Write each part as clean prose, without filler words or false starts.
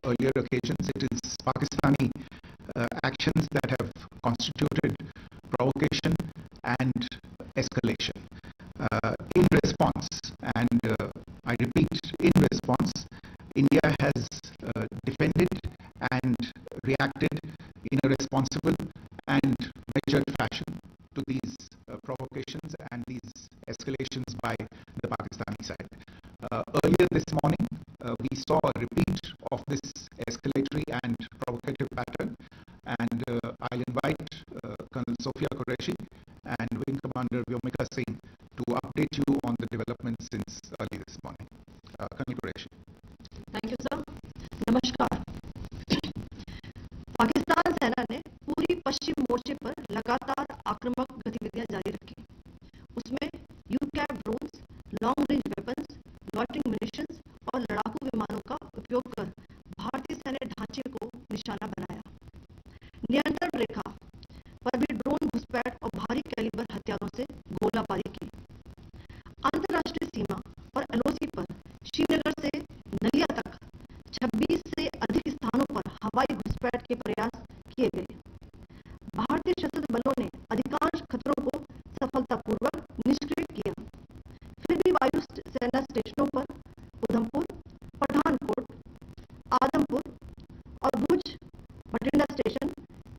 earlier occasions. It is Pakistani actions that have constituted provocation and escalation. In response, and I repeat, in response, India has defended and reacted in a responsible and measured fashion to these provocations and these escalations by the Pakistani side. Earlier this morning, we saw a repeat of this escalatory and provocative pattern, and I'll invite Colonel Sophia Qureshi and Wing Commander Vyomika Singh to update you on the developments since early this morning. Colonel Qureshi. Thank you, sir. नमस्कार। पाकिस्तान सेना ने पूरी पश्चिम मोर्चे पर लगातार आक्रामक गतिविधियां जारी रखी। उसमें UCAV drones, long range weapons, loitering munitions और लड़ाकू विमानों का उपयोग कर भारतीय सैन्य ढांचे को निशाना बनाया। नियंत्रण रेखा पर भी ड्रोन घुसपैठ और भारी कैलिबर हथियारों से गोलाबारी की। अंतर्राष्ट्रीय सीमा और एलओसी पर श्रीनगर से नलिया तक 26 से अधिक स्थानों पर हवाई घुसपैठ के प्रयास किए गए। भारतीय सशस्त्र बलों ने अधिकांश खतरों को सफलतापूर्वक निष्क्रिय किया। फिर भी वायु सेना स्टेशनों पर उधमपुर, पठानकोट, आदमपुर और भुज बठिंडा स्टेशन,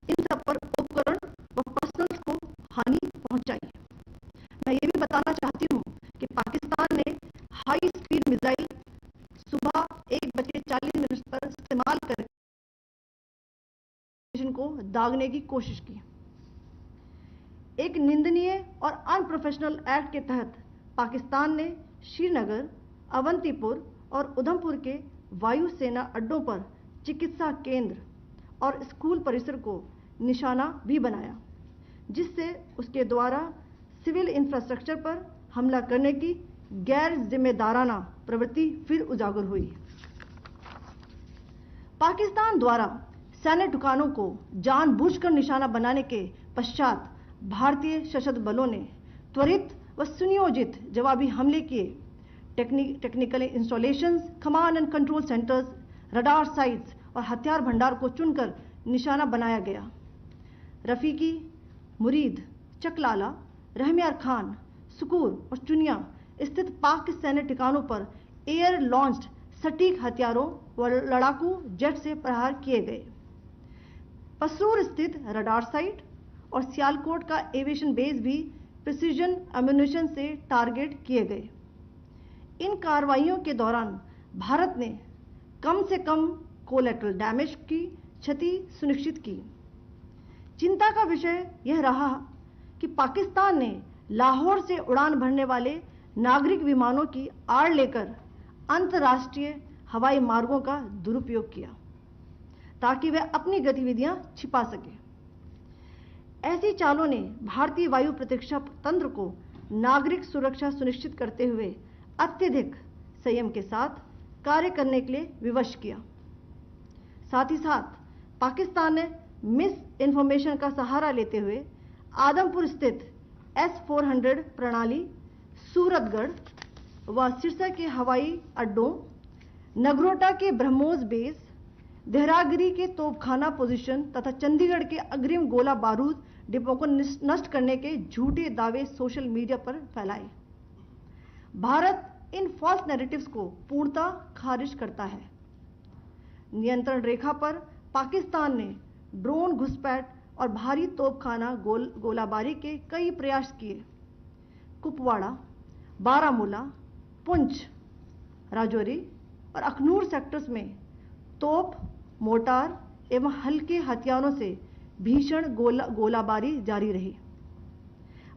इन सब पर उपकरण व पर्सनल को हानि पहुंचाई। मैं ये भी बताना चाहती हूँ कि पाकिस्तान ने हाई स्पीड मिसाइल सुबह 1:40 पर इस्तेमाल कर को दागने की कोशिश की। एक निंदनीय और अनप्रोफेशनल एक्ट के तहत पाकिस्तान ने श्रीनगर, अवंतीपुर और उधमपुर के वायु सेना अड्डों पर चिकित्सा केंद्र और स्कूल परिसर को निशाना भी बनाया, जिससे उसके द्वारा सिविल इंफ्रास्ट्रक्चर पर हमला करने की गैर जिम्मेदाराना प्रवृत्ति फिर उजागर हुई। पाकिस्तान द्वारा सैन्य ठिकानों को जानबूझकर निशाना बनाने के पश्चात भारतीय सशस्त्र बलों ने त्वरित व सुनियोजित जवाबी हमले किए। Technical installations, command and control centres, radar sites और हथियार भंडार को चुनकर निशाना बनाया गया। रफीकी, मुरीद, चकलाला, रहमियार खान, सुकूर और चुनिया स्थित पाक सैन्य ठिकानों पर एयर लॉन्च्ड सटीक हथियारों व लड़ाकू जेट से प्रहार किए गए। पसरूर स्थित रडार साइट और सियालकोट का एविएशन बेस भी प्रिसीजन एम्यूनिशन से टारगेट किए गए। इन कार्रवाइयों के दौरान भारत ने कम से कम कोलैटरल डैमेज की क्षति सुनिश्चित की। चिंता का विषय यह रहा कि पाकिस्तान ने लाहौर से उड़ान भरने वाले नागरिक विमानों की आड़ लेकर अंतर्राष्ट्रीय हवाई मार्गों का दुरुपयोग किया ताकि वह अपनी गतिविधियां छिपा सके। ऐसी चालों ने भारतीय वायु प्रतिरक्षा तंत्र को नागरिक सुरक्षा सुनिश्चित करते हुए अत्यधिक संयम के साथ कार्य करने के लिए विवश किया। साथ ही साथ पाकिस्तान ने मिस इन्फॉर्मेशन का सहारा लेते हुए आदमपुर स्थित S-400 प्रणाली, सूरतगढ़ व सिरसा के हवाई अड्डों, नगरोटा के ब्रह्मोस बेस, देहरागिरी के तोपखाना पोजीशन तथा चंडीगढ़ के अग्रिम गोला बारूद डिपो को नष्ट करने के झूठे दावे सोशल मीडिया पर फैलाए। भारत इन फॉल्स नैरेटिव्स को पूर्णतः खारिज करता है। नियंत्रण रेखा पर पाकिस्तान ने ड्रोन घुसपैठ और भारी तोपखाना गोलाबारी के कई प्रयास किए। कुपवाड़ा, बारामूला, पुंछ, राजौरी और अखनूर सेक्टर्स में तोप, मोर्टार एवं हल्के हथियारों से भीषण गोलाबारी जारी रही।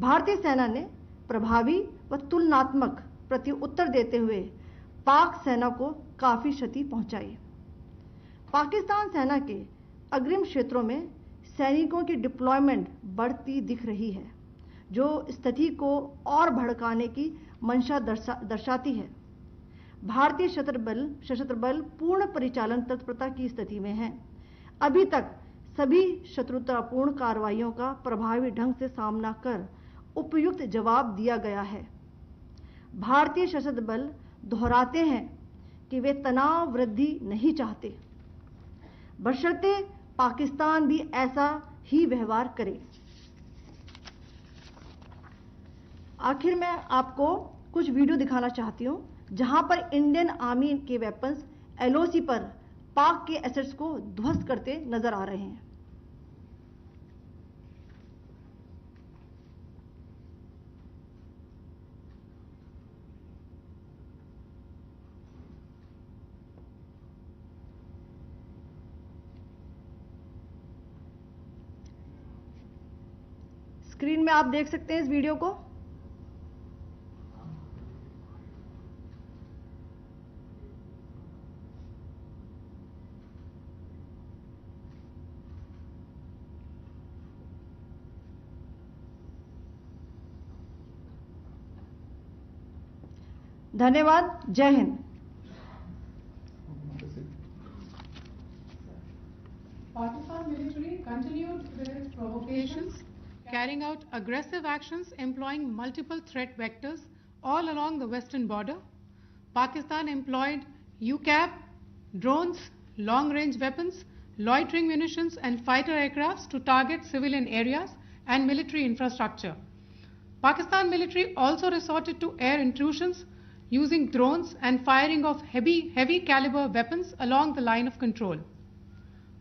भारतीय सेना ने प्रभावी व तुलनात्मक प्रत्युत्तर देते हुए पाक सेना को काफी क्षति पहुंचाई। पाकिस्तान सेना के अग्रिम क्षेत्रों में सैनिकों की डिप्लॉयमेंट बढ़ती दिख रही है, जो स्थिति को और भड़काने की मंशा दर्शाती है। भारतीय सशस्त्र बल पूर्ण परिचालन तत्परता की स्थिति में है। अभी तक सभी शत्रुतापूर्ण कार्रवाइयों का प्रभावी ढंग से सामना कर उपयुक्त जवाब दिया गया है। भारतीय सशस्त्र बल दोहराते हैं कि वे तनाव वृद्धि नहीं चाहते, बशर्ते पाकिस्तान भी ऐसा ही व्यवहार करे। आखिर में आपको कुछ वीडियो दिखाना चाहती हूं जहां पर इंडियन आर्मी के वेपन्स एलओसी पर पाक के एसेट्स को ध्वस्त करते नजर आ रहे हैं। स्क्रीन में आप देख सकते हैं इस वीडियो को। धन्यवाद। जय Hind. Pakistan military continued with its provocations, carrying out aggressive actions employing multiple threat vectors all along the western border. Pakistan employed UCAV, drones, long-range weapons, loitering munitions and fighter aircrafts to target civilian areas and military infrastructure. Pakistan military also resorted to air intrusions using drones and firing of heavy caliber weapons along the line of control.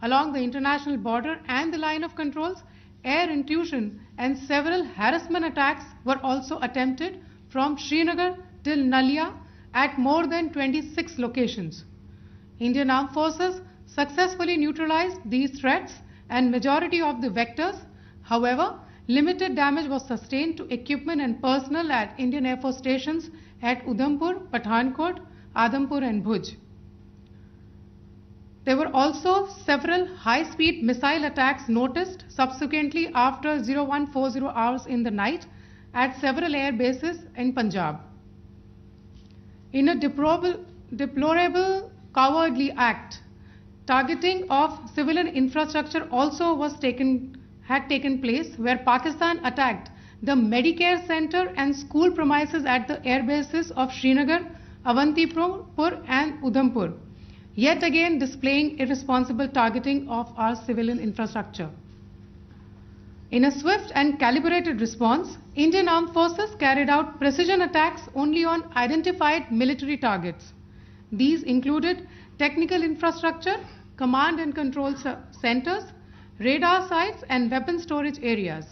Along the international border and the line of controls, air intrusion and several harassment attacks were also attempted from Srinagar till Nalia at more than 26 locations. Indian Armed Forces successfully neutralized these threats and majority of the vectors. However, limited damage was sustained to equipment and personnel at Indian Air Force stations at Udhampur, Pathankot, Adampur and Bhuj. There were also several high-speed missile attacks noticed subsequently after 0140 hours in the night at several air bases in Punjab. In a deplorable cowardly act, targeting of civilian infrastructure also had taken place, where Pakistan attacked the Medicare center and school premises at the air bases of Srinagar, Avantipur and Udhampur, yet again displaying irresponsible targeting of our civilian infrastructure. In a swift and calibrated response, Indian Armed Forces carried out precision attacks only on identified military targets. These included technical infrastructure, command and control centers, radar sites and weapon storage areas.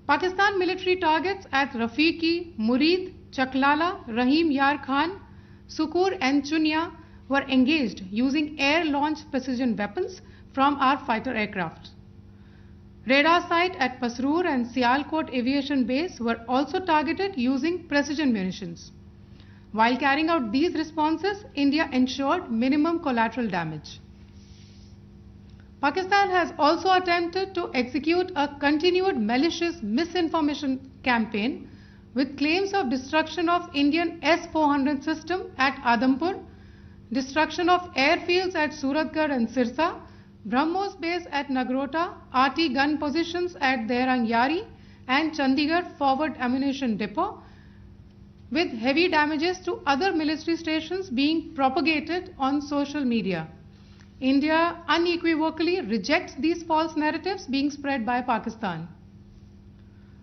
Pakistan military targets at Rafiqi, Murid, Chaklala, Rahim Yar Khan, Sukur and Chunya were engaged using air-launched precision weapons from our fighter aircraft. Radar site at Pasroor and Sialkot Aviation Base were also targeted using precision munitions. While carrying out these responses, India ensured minimum collateral damage. Pakistan has also attempted to execute a continued malicious misinformation campaign with claims of destruction of Indian S-400 system at Adampur, destruction of airfields at Suratgarh and Sirsa, BrahMos base at Nagrota, RT gun positions at Derang Yari and Chandigarh forward ammunition depot, with heavy damages to other military stations being propagated on social media. India unequivocally rejects these false narratives being spread by Pakistan.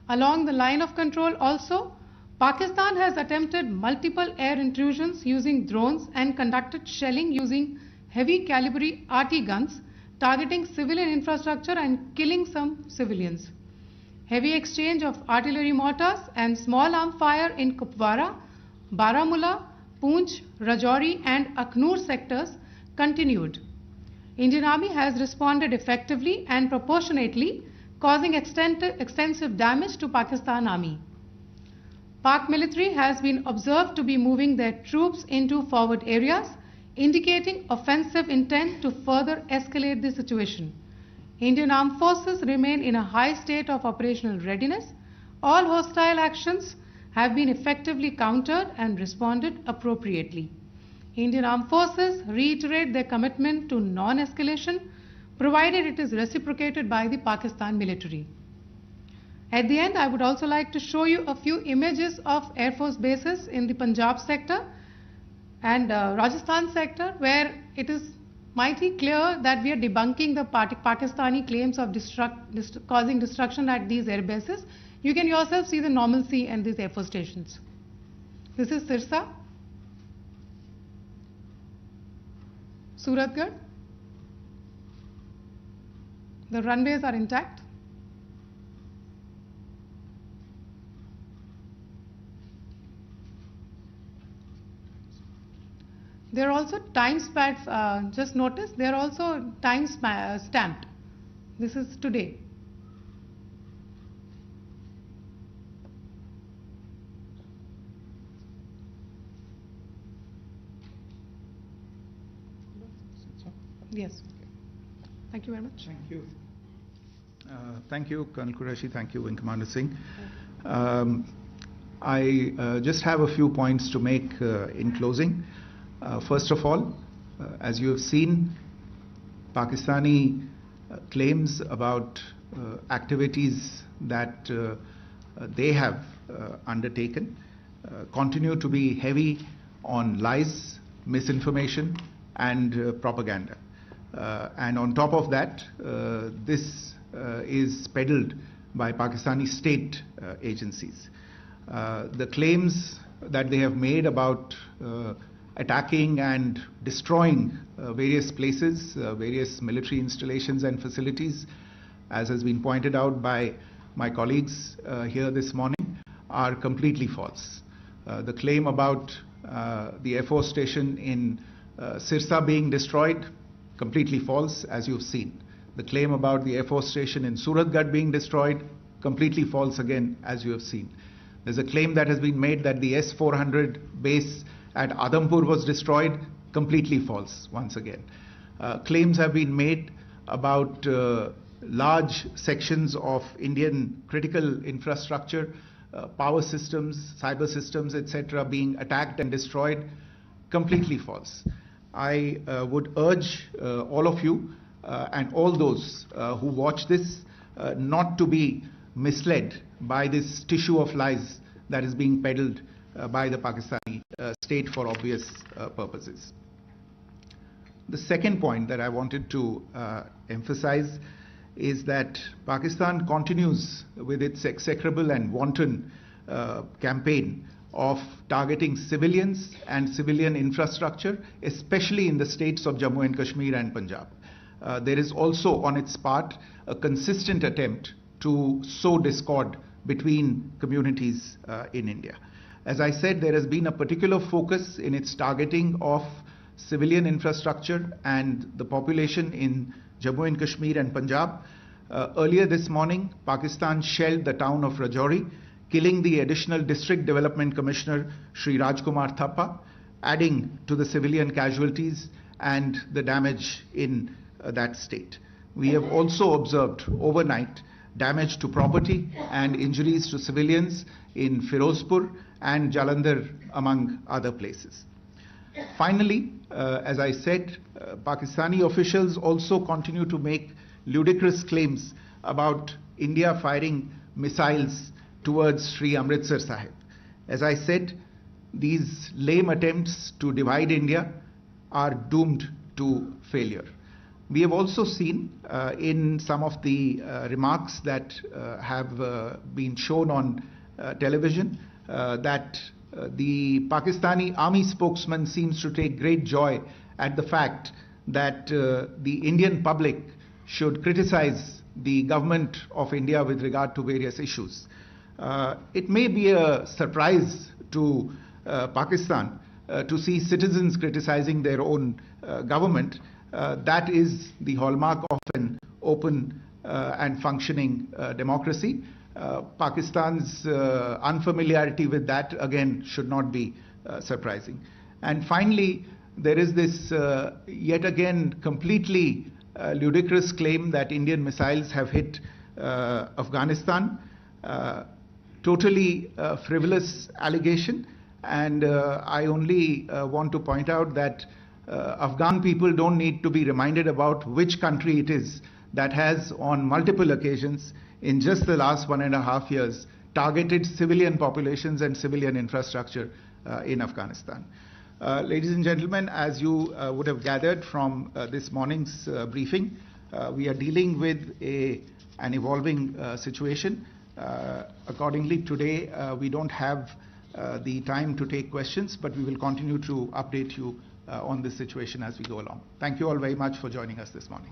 Along the line of control also, Pakistan has attempted multiple air intrusions using drones and conducted shelling using heavy caliber RT guns, targeting civilian infrastructure and killing some civilians. Heavy exchange of artillery mortars and small arm fire in Kupwara, Baramulla, Poonch, Rajouri and Akhnur sectors continued. Indian Army has responded effectively and proportionately, causing extensive damage to Pakistan Army. Pak military has been observed to be moving their troops into forward areas, indicating offensive intent to further escalate the situation. Indian Armed Forces remain in a high state of operational readiness. All hostile actions have been effectively countered and responded appropriately. Indian Armed Forces reiterate their commitment to non-escalation, provided it is reciprocated by the Pakistan military. At the end, I would also like to show you a few images of Air Force bases in the Punjab sector and Rajasthan sector, where it is mighty clear that we are debunking the Pakistani claims of causing destruction at these air bases. You can yourself see the normalcy in these Air Force stations. This is Sirsa, Suratgarh. The runways are intact. There are also time stamps, just notice, they are also time stamped. This is today. Yes. Thank you very much. Thank you. Thank you, Colonel Qureshi. Thank you, Wing Commander Singh. I just have a few points to make in closing. First of all, as you have seen, Pakistani claims about activities that they have undertaken continue to be heavy on lies, misinformation, and propaganda. And on top of that, this is peddled by Pakistani state agencies. The claims that they have made about attacking and destroying various places, various military installations and facilities, as has been pointed out by my colleagues here this morning, are completely false. The claim about the Air Force station in Sirsa being destroyed, completely false, as you've seen. The claim about the Air Force station in Suratgarh being destroyed, completely false again, as you have seen. There's a claim that has been made that the S-400 base at Adampur was destroyed, completely false once again. Claims have been made about large sections of Indian critical infrastructure, power systems, cyber systems, etc. being attacked and destroyed, completely false. I would urge all of you and all those who watch this not to be misled by this tissue of lies that is being peddled by the Pakistani state for obvious purposes. The second point that I wanted to emphasize is that Pakistan continues with its execrable and wanton campaign of targeting civilians and civilian infrastructure, especially in the states of Jammu and Kashmir and Punjab. There is also on its part a consistent attempt to sow discord between communities in India. As I said, there has been a particular focus in its targeting of civilian infrastructure and the population in Jammu and Kashmir and Punjab. Earlier this morning, Pakistan shelled the town of Rajouri, killing the additional District Development Commissioner, Shri Rajkumar Thappa, adding to the civilian casualties and the damage in that state. We have also observed overnight damage to property and injuries to civilians in Firozpur and Jalandhar, among other places. Finally, as I said, Pakistani officials also continue to make ludicrous claims about India firing missiles towards Sri Amritsar Sahib. As I said, these lame attempts to divide India are doomed to failure. We have also seen in some of the remarks that have been shown on television that the Pakistani army spokesman seems to take great joy at the fact that the Indian public should criticize the government of India with regard to various issues. It may be a surprise to Pakistan to see citizens criticizing their own government. That is the hallmark of an open and functioning democracy. Pakistan's unfamiliarity with that, again, should not be surprising. And finally, there is this yet again completely ludicrous claim that Indian missiles have hit Afghanistan. Totally frivolous allegation, and I only want to point out that Afghan people don't need to be reminded about which country it is that has on multiple occasions in just the last 1.5 years targeted civilian populations and civilian infrastructure in Afghanistan. Ladies and gentlemen, as you would have gathered from this morning's briefing, we are dealing with an evolving situation. Accordingly, today we don't have the time to take questions, but we will continue to update you on this situation as we go along. Thank you all very much for joining us this morning.